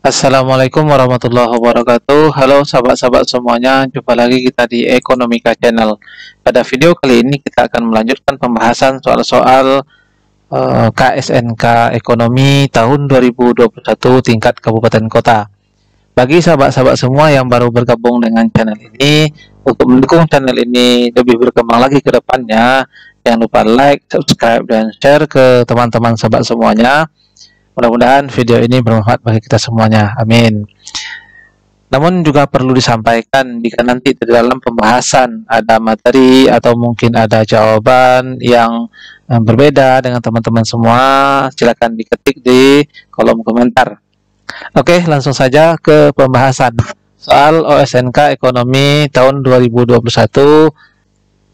Assalamualaikum warahmatullahi wabarakatuh. Halo sahabat-sahabat semuanya, jumpa lagi kita di Ekonomika Channel. Pada video kali ini kita akan melanjutkan pembahasan soal-soal KSNK Ekonomi tahun 2021 tingkat kabupaten kota. Bagi sahabat-sahabat semua yang baru bergabung dengan channel ini, untuk mendukung channel ini lebih berkembang lagi ke depannya, jangan lupa like, subscribe, dan share ke teman-teman sahabat semuanya. Mudah-mudahan video ini bermanfaat bagi kita semuanya. Amin. Namun juga perlu disampaikan jika nanti di dalam pembahasan ada materi atau mungkin ada jawaban yang berbeda dengan teman-teman semua, silakan diketik di kolom komentar. Oke, langsung saja ke pembahasan. Soal OSNK Ekonomi tahun 2021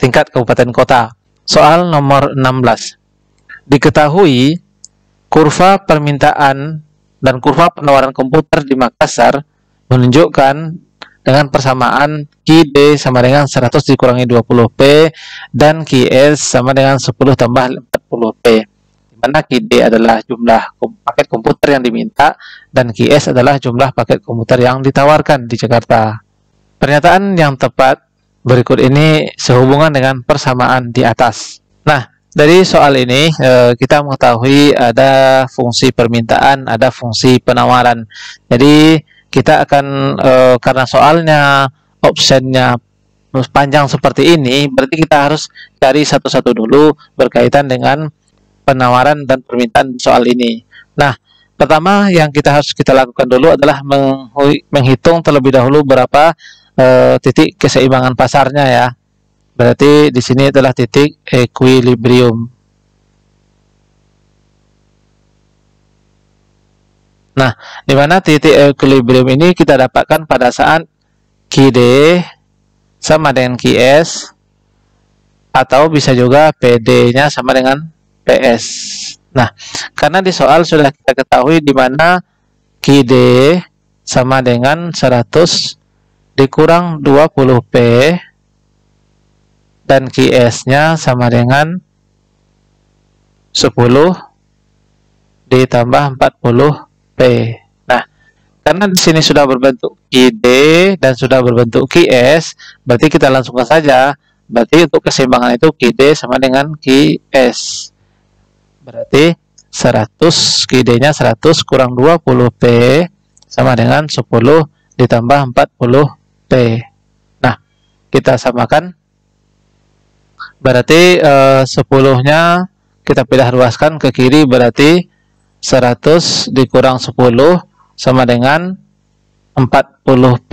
tingkat kabupaten kota. Soal nomor 16. Diketahui kurva permintaan dan kurva penawaran komputer di Makassar menunjukkan dengan persamaan QD sama dengan 100 dikurangi 20P dan QS sama dengan 10 tambah 40P. Di mana QD adalah jumlah paket komputer yang diminta dan QS adalah jumlah paket komputer yang ditawarkan di Jakarta. Pernyataan yang tepat berikut ini sehubungan dengan persamaan di atas. Nah, dari soal ini kita mengetahui ada fungsi permintaan, ada fungsi penawaran. Jadi kita akan karena soalnya optionnya panjang seperti ini, berarti kita harus cari satu-satu dulu berkaitan dengan penawaran dan permintaan soal ini. Nah, pertama yang harus kita lakukan dulu adalah menghitung terlebih dahulu berapa titik keseimbangan pasarnya ya. Berarti di sini adalah titik equilibrium. Nah, di mana titik equilibrium ini kita dapatkan pada saat QD sama dengan QS atau bisa juga PD-nya sama dengan PS. Nah, karena di soal sudah kita ketahui di mana QD sama dengan 100 dikurang 20P dan QS-nya sama dengan 10 ditambah 40P. Nah, karena di sini sudah berbentuk QD dan sudah berbentuk QS, berarti kita langsungkan saja. Berarti untuk keseimbangan itu QD sama dengan QS. Berarti 100 QD-nya 100 kurang 20P sama dengan 10 ditambah 40P. Nah, kita samakan. Berarti 10-nya kita pindah ruaskan ke kiri, berarti 100 dikurang 10 sama dengan 40P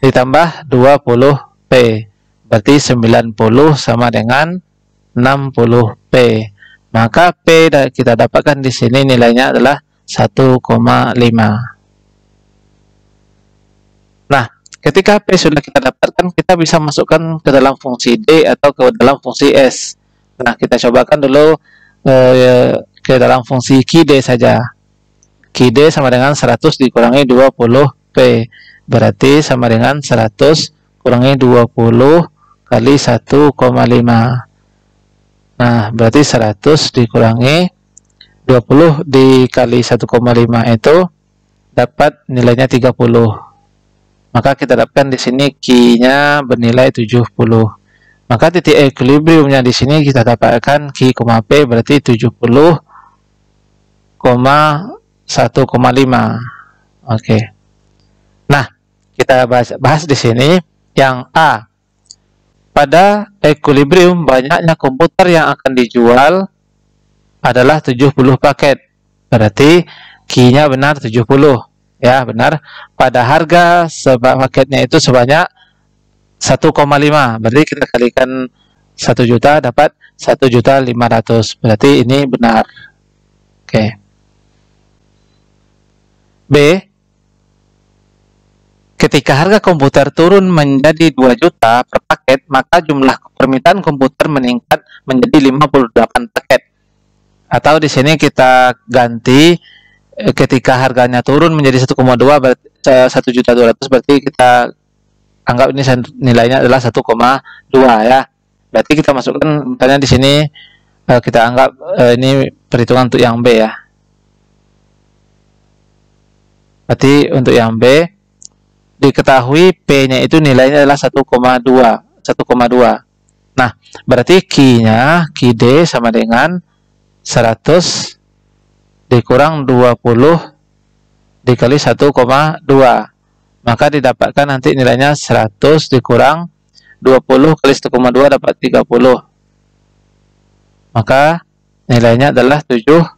ditambah 20P. Berarti 90 sama dengan 60P. Maka P kita dapatkan di sini nilainya adalah 1,5. Nah, ketika P sudah kita dapatkan, kita bisa masukkan ke dalam fungsi D atau ke dalam fungsi S. Nah, kita cobakan dulu ke dalam fungsi QD saja. QD sama dengan 100 dikurangi 20P. Berarti sama dengan 100 kurangi 20 kali 1,5. Nah, berarti 100 dikurangi 20 dikali 1,5 itu dapat nilainya 30. Maka kita dapatkan di sini Q-nya bernilai 70. Maka titik equilibriumnya di sini kita dapatkan Q, P berarti 70,1,5. Oke. Nah, kita bahas di sini yang A. Pada equilibrium banyaknya komputer yang akan dijual adalah 70 paket. Berarti Q-nya benar 70. Ya, benar. Pada harga paketnya itu sebanyak 1,5. Berarti kita kalikan 1 juta dapat 1.500.000. Berarti ini benar. Oke. B. Ketika harga komputer turun menjadi 2 juta per paket, maka jumlah permintaan komputer meningkat menjadi 58 paket. Atau di sini kita ganti ketika harganya turun menjadi 1,2 berarti 1.200.000, berarti kita anggap ini nilainya adalah 1,2 ya. Berarti kita masukkan misalnya di sini kita anggap ini perhitungan untuk yang B ya. Berarti untuk yang B, diketahui P-nya itu nilainya adalah 1,2. Nah, berarti Q-nya, QD sama dengan 100 dikurang 20 dikali 1,2. Maka didapatkan nanti nilainya 100 dikurang 20 kali 1,2 dapat 30. Maka nilainya adalah 70.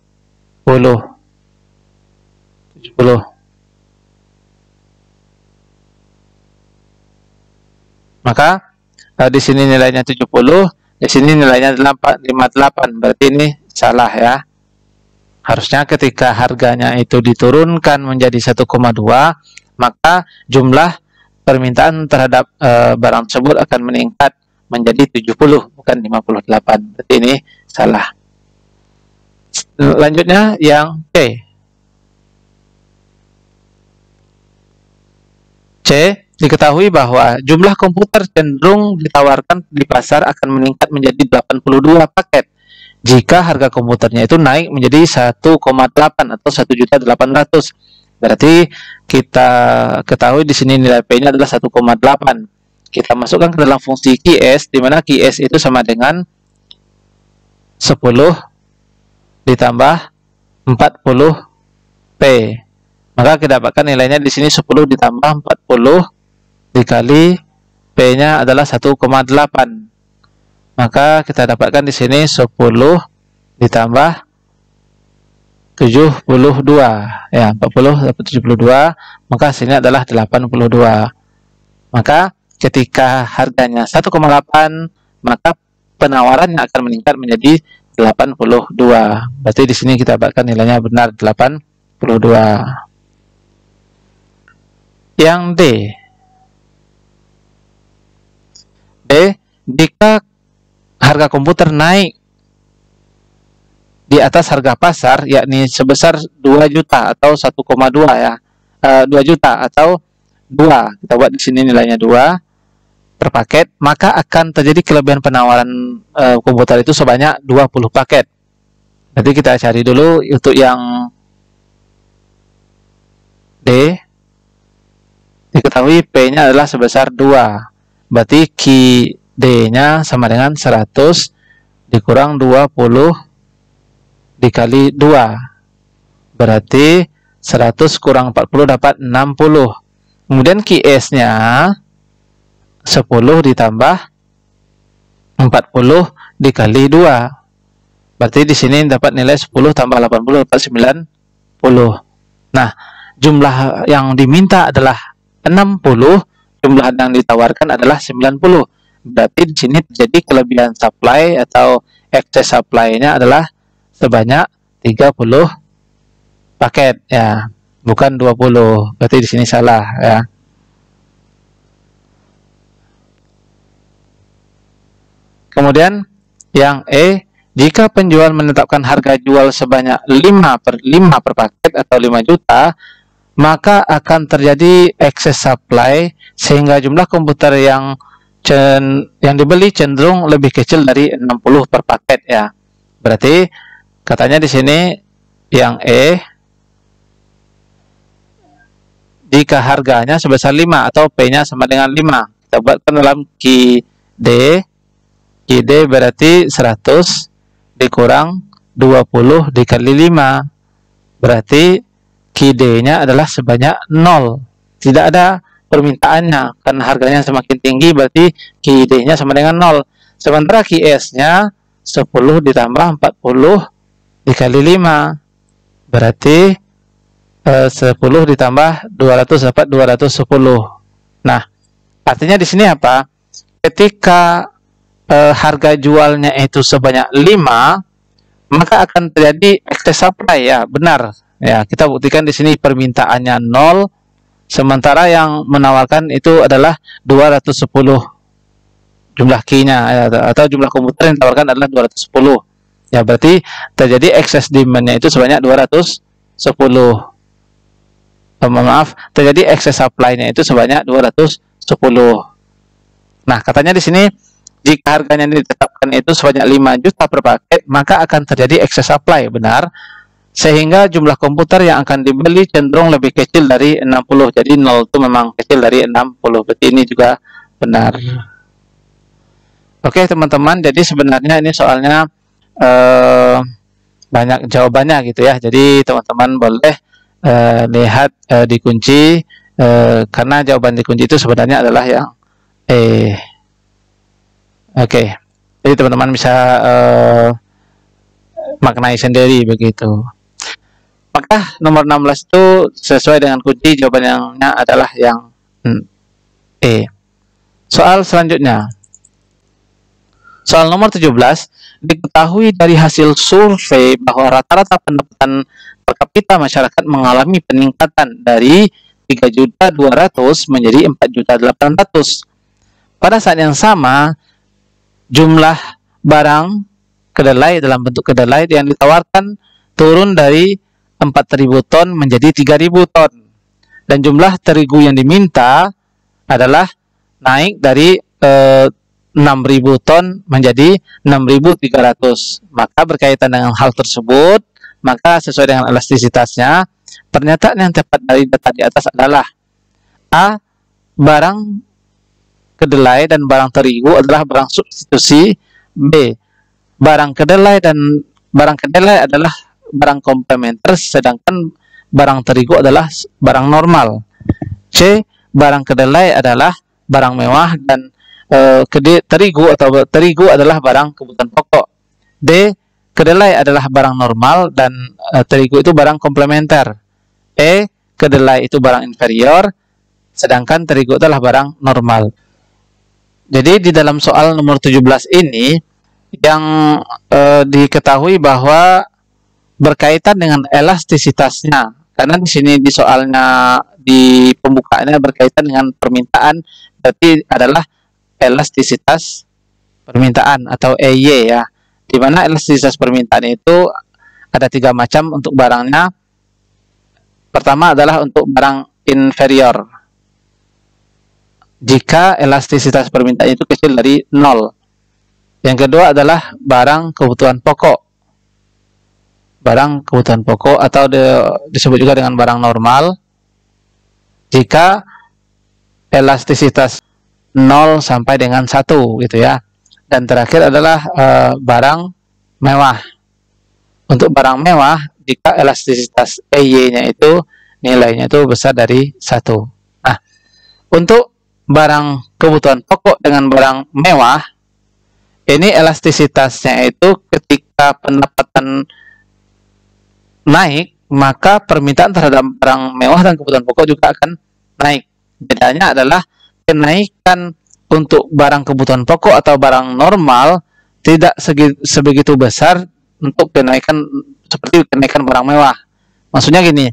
Maka di sini nilainya 70, di sini nilainya 58. Berarti ini salah ya. Harusnya ketika harganya itu diturunkan menjadi 1,2, maka jumlah permintaan terhadap barang tersebut akan meningkat menjadi 70, bukan 58. Berarti ini salah. Lanjutnya yang C. Diketahui bahwa jumlah komputer cenderung ditawarkan di pasar akan meningkat menjadi 82 paket jika harga komputernya itu naik menjadi 1,8 atau 1.800.000. Berarti kita ketahui di sini nilai P-nya adalah 1,8. Kita masukkan ke dalam fungsi QS, di mana QS itu sama dengan 10 ditambah 40P. Maka kita dapatkan nilainya di sini 10 ditambah 40 dikali P-nya adalah 1,8. Maka kita dapatkan di sini 10 ditambah 72. Ya, 40 dapat 72, maka hasilnya adalah 82. Maka ketika harganya 1,8, maka penawarannya akan meningkat menjadi 82. Berarti di sini kita dapatkan nilainya benar 82. Yang D. Jika harga komputer naik di atas harga pasar, yakni sebesar 2 juta atau 1,2 ya, 2 juta atau 2, kita buat di sini nilainya 2 per paket, maka akan terjadi kelebihan penawaran komputer itu sebanyak 20 paket. Jadi kita cari dulu untuk yang D. Diketahui P-nya adalah sebesar 2. Berarti QD-nya sama dengan 100 dikurang 20 dikali 2. Berarti 100 kurang 40 dapat 60. Kemudian QS-nya 10 ditambah 40 dikali 2. Berarti di sini dapat nilai 10 tambah 80 dapat 90. Nah, jumlah yang diminta adalah 60. Jumlah yang ditawarkan adalah 90. Berarti di sini terjadi kelebihan supply atau excess supply-nya adalah sebanyak 30 paket ya, bukan 20. Berarti di sini salah ya. Kemudian yang E, jika penjual menetapkan harga jual sebanyak 5 per paket atau 5 juta, maka akan terjadi excess supply sehingga jumlah komputer yang dibeli cenderung lebih kecil dari 60 per paket ya. Berarti katanya di sini yang E, jika harganya sebesar 5 atau P-nya sama dengan 5. Kita buatkan dalam QD. QD berarti 100 dikurang 20 dikali 5. Berarti QD-nya adalah sebanyak 0. Tidak ada permintaannya karena harganya semakin tinggi, berarti QD-nya sama dengan 0. Sementara QS-nya 10 ditambah 40 dikali 5. Berarti 10 ditambah 200 dapat 210. Nah, artinya di sini apa? Ketika harga jualnya itu sebanyak 5, maka akan terjadi excess supply ya, benar. Ya, kita buktikan di sini permintaannya 0, sementara yang menawarkan itu adalah 210. Jumlah key-nya ya, atau jumlah komputer yang ditawarkan adalah 210. Ya, berarti terjadi excess demand-nya itu sebanyak 210. Maaf, terjadi excess supply-nya itu sebanyak 210. Nah, katanya di sini jika harganya ditetapkan itu sebanyak 5 juta per paket, maka akan terjadi excess supply, benar. sehingga jumlah komputer yang akan dibeli cenderung lebih kecil dari 60. Jadi 0 itu memang kecil dari 60. Berarti ini juga benar. Oke teman-teman, jadi sebenarnya ini soalnya banyak jawabannya gitu ya. Jadi teman-teman boleh lihat dikunci, karena jawaban dikunci itu sebenarnya adalah yang E. Oke, jadi teman-teman bisa maknai sendiri begitu. Maka nomor 16 itu sesuai dengan kunci, jawabannya adalah yang E. Soal selanjutnya. Soal nomor 17, diketahui dari hasil survei bahwa rata-rata pendapatan per kapita masyarakat mengalami peningkatan dari 3.200.000 menjadi 4.800.000. Pada saat yang sama, jumlah barang kedelai dalam bentuk kedelai yang ditawarkan turun dari 4.000 ton menjadi 3.000 ton. Dan jumlah terigu yang diminta adalah naik dari 6.000 ton menjadi 6.300. Maka berkaitan dengan hal tersebut, maka sesuai dengan elastisitasnya, pernyataan yang tepat dari data di atas adalah A. Barang kedelai dan barang terigu adalah barang substitusi. B. Barang kedelai adalah barang komplementer, sedangkan barang terigu adalah barang normal. C. Barang kedelai adalah barang mewah dan terigu adalah barang kebutuhan pokok. D. Kedelai adalah barang normal dan terigu itu barang komplementer. E. Kedelai itu barang inferior, sedangkan terigu adalah barang normal. Jadi di dalam soal nomor 17 ini yang diketahui bahwa berkaitan dengan elastisitasnya, karena di sini di soalnya di pembukaannya berkaitan dengan permintaan, berarti adalah elastisitas permintaan atau EY ya, di mana elastisitas permintaan itu ada 3 macam untuk barangnya. Pertama adalah untuk barang inferior, jika elastisitas permintaan itu kecil dari 0. Yang kedua adalah barang kebutuhan pokok. Barang kebutuhan pokok atau disebut juga dengan barang normal, jika elastisitas 0 sampai dengan 1 gitu ya. Dan terakhir adalah barang mewah. Untuk barang mewah, jika elastisitas EY-nya itu nilainya itu besar dari 1. Nah, untuk barang kebutuhan pokok dengan barang mewah, ini elastisitasnya itu ketika pendapatan naik, maka permintaan terhadap barang mewah dan kebutuhan pokok juga akan naik. Bedanya adalah kenaikan untuk barang kebutuhan pokok atau barang normal tidak sebegitu besar untuk kenaikan seperti kenaikan barang mewah. Maksudnya gini,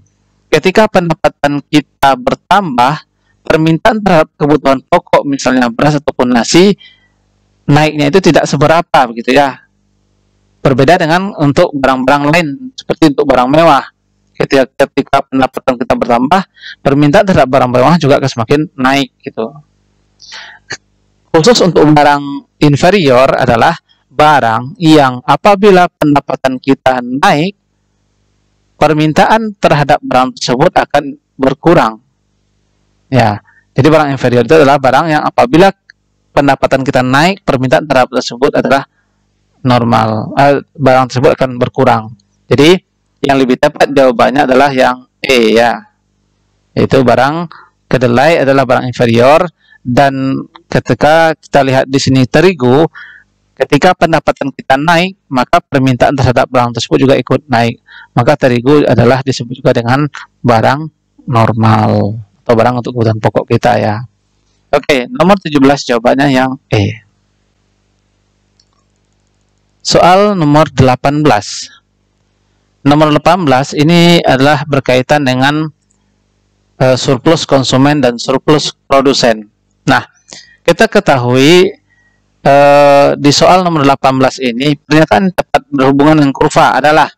ketika pendapatan kita bertambah, permintaan terhadap kebutuhan pokok misalnya beras ataupun nasi naiknya itu tidak seberapa begitu ya. Berbeda dengan untuk barang-barang lain seperti untuk barang mewah. Ketika pendapatan kita bertambah, permintaan terhadap barang mewah juga akan semakin naik gitu. Khusus untuk barang inferior adalah barang yang apabila pendapatan kita naik, permintaan terhadap barang tersebut akan berkurang. Ya, jadi barang inferior itu adalah barang yang apabila pendapatan kita naik, permintaan terhadap tersebut adalah normal. Barang tersebut akan berkurang. Jadi yang lebih tepat jawabannya adalah yang E ya. Yaitu barang kedelai adalah barang inferior, dan ketika kita lihat di sini terigu, ketika pendapatan kita naik, maka permintaan terhadap barang tersebut juga ikut naik. Maka terigu adalah disebut juga dengan barang normal atau barang untuk kebutuhan pokok kita ya. Oke, nomor 17 jawabannya yang E. Soal nomor 18. Nomor 18 ini adalah berkaitan dengan surplus konsumen dan surplus produsen. Nah, kita ketahui di soal nomor 18 ini pernyataan tepat berhubungan dengan kurva adalah,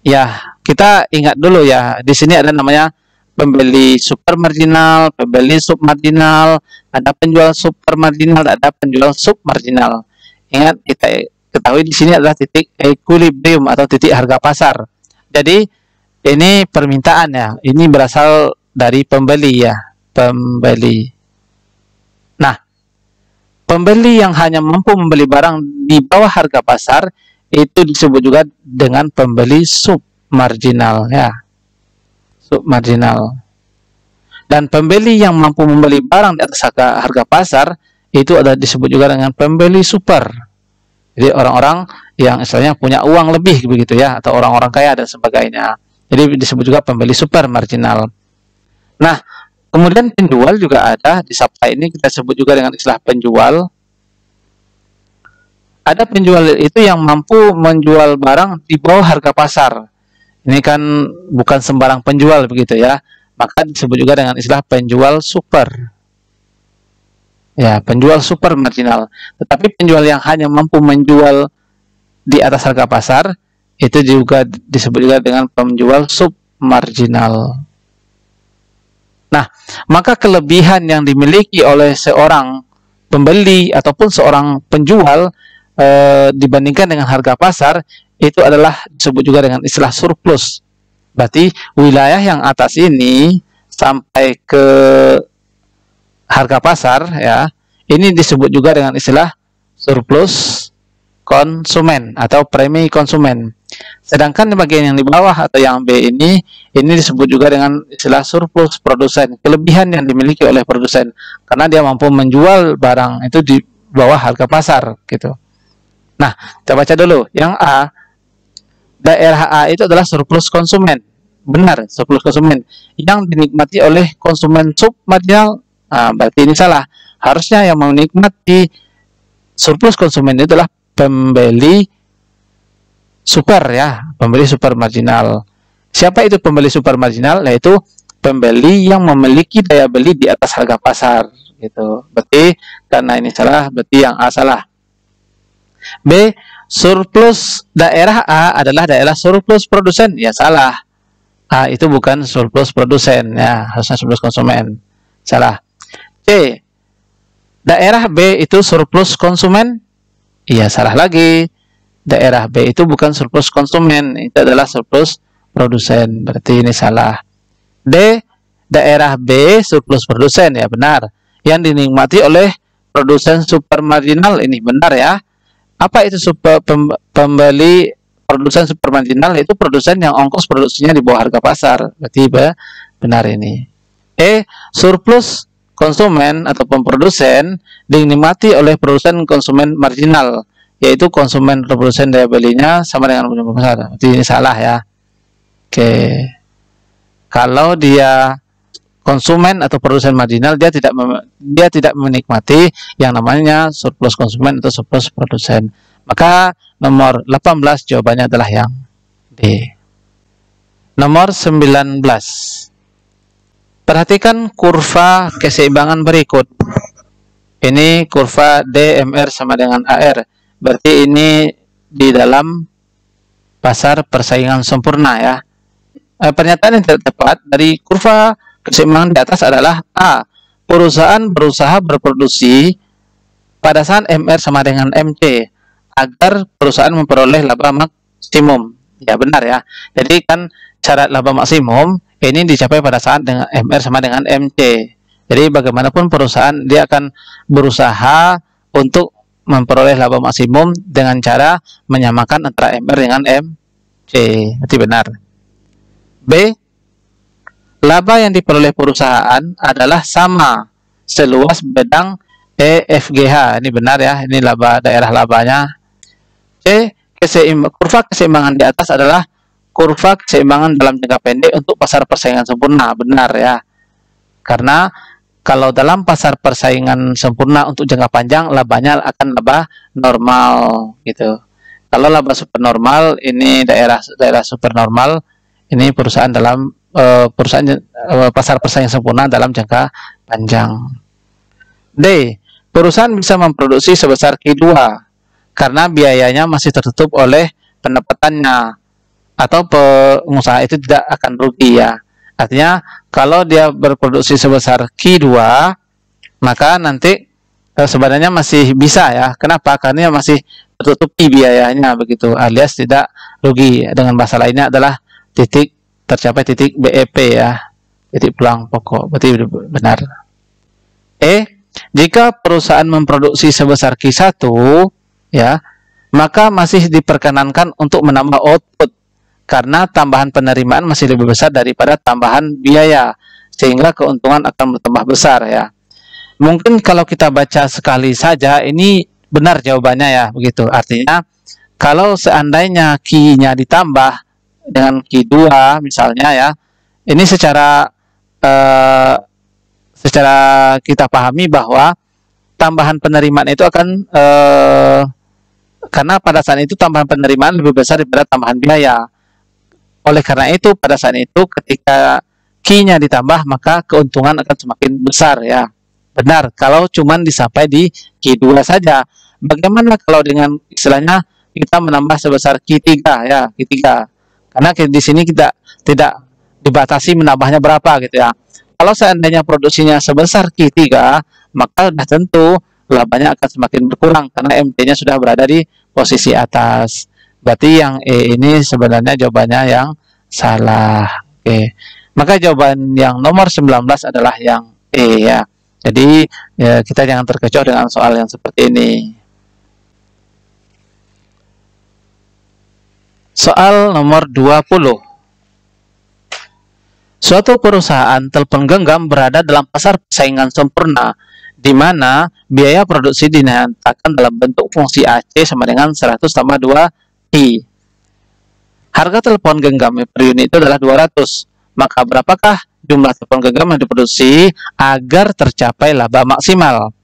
ya kita ingat dulu ya, di sini ada namanya pembeli super marginal, pembeli submarginal, ada penjual super marginal, ada penjual submarginal. Ingat, kita ketahui di sini adalah titik equilibrium atau titik harga pasar, Jadi ini permintaan ya, ini berasal dari pembeli ya, pembeli. Nah, pembeli yang hanya mampu membeli barang di bawah harga pasar itu disebut juga dengan pembeli submarginal ya, submarginal. Dan pembeli yang mampu membeli barang di atas harga pasar itu ada disebut juga dengan pembeli super. Jadi orang-orang yang istilahnya punya uang lebih begitu ya, atau orang-orang kaya dan sebagainya. Jadi disebut juga pembeli super marginal. Nah, kemudian penjual juga ada di sabta ini kita sebut juga dengan istilah penjual. Ada penjual itu yang mampu menjual barang di bawah harga pasar. Ini kan bukan sembarang penjual begitu ya. Maka disebut juga dengan istilah penjual super. Ya, penjual super marginal. Tetapi penjual yang hanya mampu menjual di atas harga pasar itu juga disebut juga dengan penjual submarginal. Nah, maka kelebihan yang dimiliki oleh seorang pembeli ataupun seorang penjual dibandingkan dengan harga pasar itu adalah disebut juga dengan istilah surplus. Berarti wilayah yang atas ini sampai ke harga pasar ya, ini disebut juga dengan istilah surplus konsumen atau premi konsumen. Sedangkan di bagian yang di bawah atau yang B ini disebut juga dengan istilah surplus produsen, kelebihan yang dimiliki oleh produsen karena dia mampu menjual barang itu di bawah harga pasar gitu. Nah, kita baca dulu yang A. Daerah A itu adalah surplus konsumen. Benar, surplus konsumen yang dinikmati oleh konsumen submarginal. Nah, berarti ini salah. Harusnya yang menikmati surplus konsumen itu adalah pembeli super ya, pembeli super marginal. Siapa itu pembeli super marginal? Yaitu pembeli yang memiliki daya beli di atas harga pasar gitu. Berarti karena ini salah, berarti yang A salah. B. Surplus daerah A adalah daerah surplus produsen. Ya salah. A itu bukan surplus produsen ya, harusnya surplus konsumen. Salah. C. Daerah B itu surplus konsumen. Iya salah lagi. Daerah B itu bukan surplus konsumen, itu adalah surplus produsen. Berarti ini salah. D. Daerah B surplus produsen. Ya benar. Yang dinikmati oleh produsen supermarginal, ini benar ya. Apa itu pembeli produsen supermarginal? Itu produsen yang ongkos produksinya di bawah harga pasar. Berarti benar ini. E. Surplus konsumen ataupun produsen dinikmati oleh produsen konsumen marginal, yaitu konsumen atau produsen daya belinya sama dengan penjual pasar. Berarti ini salah ya. Oke. Kalau dia konsumen atau produsen marginal, dia tidak menikmati yang namanya surplus konsumen atau surplus produsen. Maka nomor 18 jawabannya adalah yang D. Nomor 19. Perhatikan kurva keseimbangan berikut. Ini kurva DMR sama dengan AR. Berarti ini di dalam pasar persaingan sempurna ya. Pernyataan yang tidak tepat dari kurva keseimbangan di atas adalah A. Perusahaan berusaha berproduksi pada saat MR sama dengan MC agar perusahaan memperoleh laba maksimum. Ya benar ya. Jadi kan syarat laba maksimum ini dicapai pada saat dengan MR sama dengan MC. Jadi bagaimanapun perusahaan dia akan berusaha untuk memperoleh laba maksimum dengan cara menyamakan antara MR dengan MC. Berarti benar. B. Laba yang diperoleh perusahaan adalah sama seluas bedang EFGH. Ini benar ya, ini laba daerah labanya. C. Kurva keseimbangan di atas adalah kurva keseimbangan dalam jangka pendek untuk pasar persaingan sempurna. Benar ya. Karena kalau dalam pasar persaingan sempurna untuk jangka panjang, labanya akan laba normal gitu. Kalau laba supernormal, ini daerah supernormal, ini perusahaan dalam pasar persaingan sempurna dalam jangka panjang. D. Perusahaan bisa memproduksi sebesar Q2 karena biayanya masih tertutup oleh pendapatannya, atau pengusaha itu tidak akan rugi ya. Artinya kalau dia berproduksi sebesar Q2, maka nanti sebenarnya masih bisa ya. Kenapa? Karena masih tertutupi biayanya begitu, alias tidak rugi. Dengan bahasa lainnya adalah titik tercapai titik BEP ya, titik pulang pokok. Berarti benar. Jika perusahaan memproduksi sebesar Q1 ya, maka masih diperkenankan untuk menambah output karena tambahan penerimaan masih lebih besar daripada tambahan biaya, sehingga keuntungan akan bertambah besar ya. Mungkin kalau kita baca sekali saja ini benar jawabannya ya, begitu. Artinya kalau seandainya Q-nya ditambah dengan Q2 misalnya ya, ini secara kita pahami bahwa tambahan penerimaan itu akan karena pada saat itu tambahan penerimaan lebih besar daripada tambahan biaya. Oleh karena itu pada saat itu ketika Q-nya ditambah maka keuntungan akan semakin besar ya. Benar kalau cuman disampai di Q2 saja. Bagaimana kalau dengan istilahnya kita menambah sebesar Q3 ya, Q3. Karena di sini kita tidak dibatasi menambahnya berapa gitu ya. Kalau seandainya produksinya sebesar Q3, maka sudah tentu labanya akan semakin berkurang karena MT-nya sudah berada di posisi atas. Berarti yang E ini sebenarnya jawabannya yang salah. Oke. Maka jawaban yang nomor 19 adalah yang E ya. Jadi ya, kita jangan terkecoh dengan soal yang seperti ini. Soal nomor 20. Suatu perusahaan telepon genggam berada dalam pasar persaingan sempurna, di mana biaya produksi dinyatakan dalam bentuk fungsi AC sama dengan 100 tambah 2I. Harga telepon genggam per unit itu adalah 200. Maka berapakah jumlah telepon genggam yang diproduksi agar tercapai laba maksimal?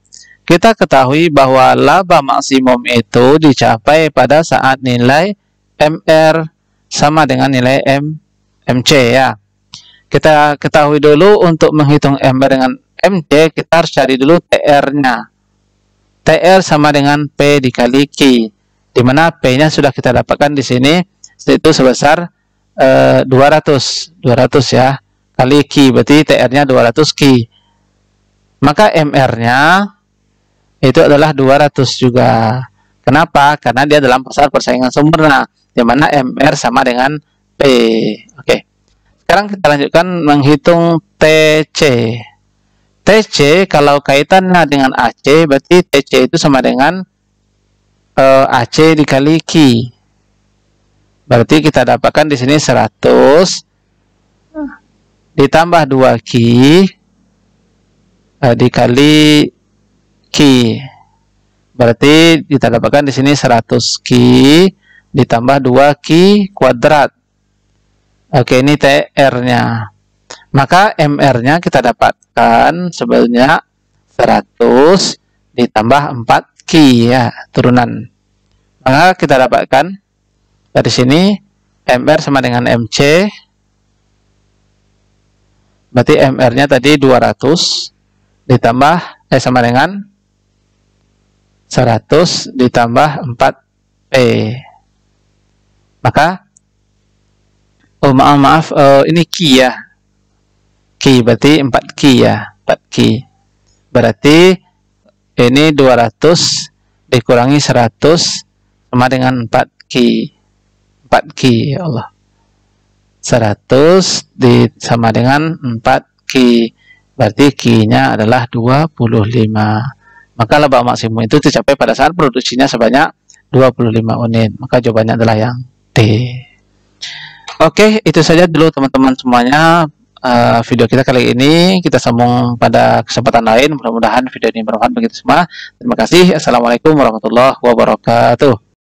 Kita ketahui bahwa laba maksimum itu dicapai pada saat nilai MR sama dengan nilai MC ya. Kita ketahui dulu untuk menghitung MR dengan MC, kita harus cari dulu TR-nya. TR sama dengan P dikali Q, di mana P-nya sudah kita dapatkan di sini, itu sebesar 200 ya, kali Q, berarti TR-nya 200 Q. Maka MR-nya itu adalah 200 juga. Kenapa? Karena dia dalam pasar persaingan sempurna, di mana MR sama dengan P. Oke. Sekarang kita lanjutkan menghitung TC. TC kalau kaitannya dengan AC, berarti TC itu sama dengan AC dikali Q. Berarti kita dapatkan di sini 100 ditambah 2Q dikali Q. Berarti kita dapatkan di sini 100Q ditambah 2Q kuadrat. Oke, ini TR-nya. Maka MR-nya kita dapatkan sebenarnya 100 ditambah 4Q ya, turunan. Maka kita dapatkan dari sini MR sama dengan MC. Berarti MR-nya tadi 200 ditambah sama dengan 100 ditambah 4P. Maka maaf, ini Q ya. Q berarti 4Q ya, 4Q. Berarti ini 200 dikurangi 100 sama dengan 4Q. 4Q ya Allah. 100 sama dengan 4Q. Berarti Q-nya adalah 25. Maka laba maksimum itu tercapai pada saat produksinya sebanyak 25 unit. Maka jawabannya adalah yang D. Oke, itu saja dulu teman-teman semuanya video kita kali ini. Kita sambung pada kesempatan lain. Mudah-mudahan video ini bermanfaat bagi kita semua. Terima kasih. Assalamualaikum warahmatullahi wabarakatuh.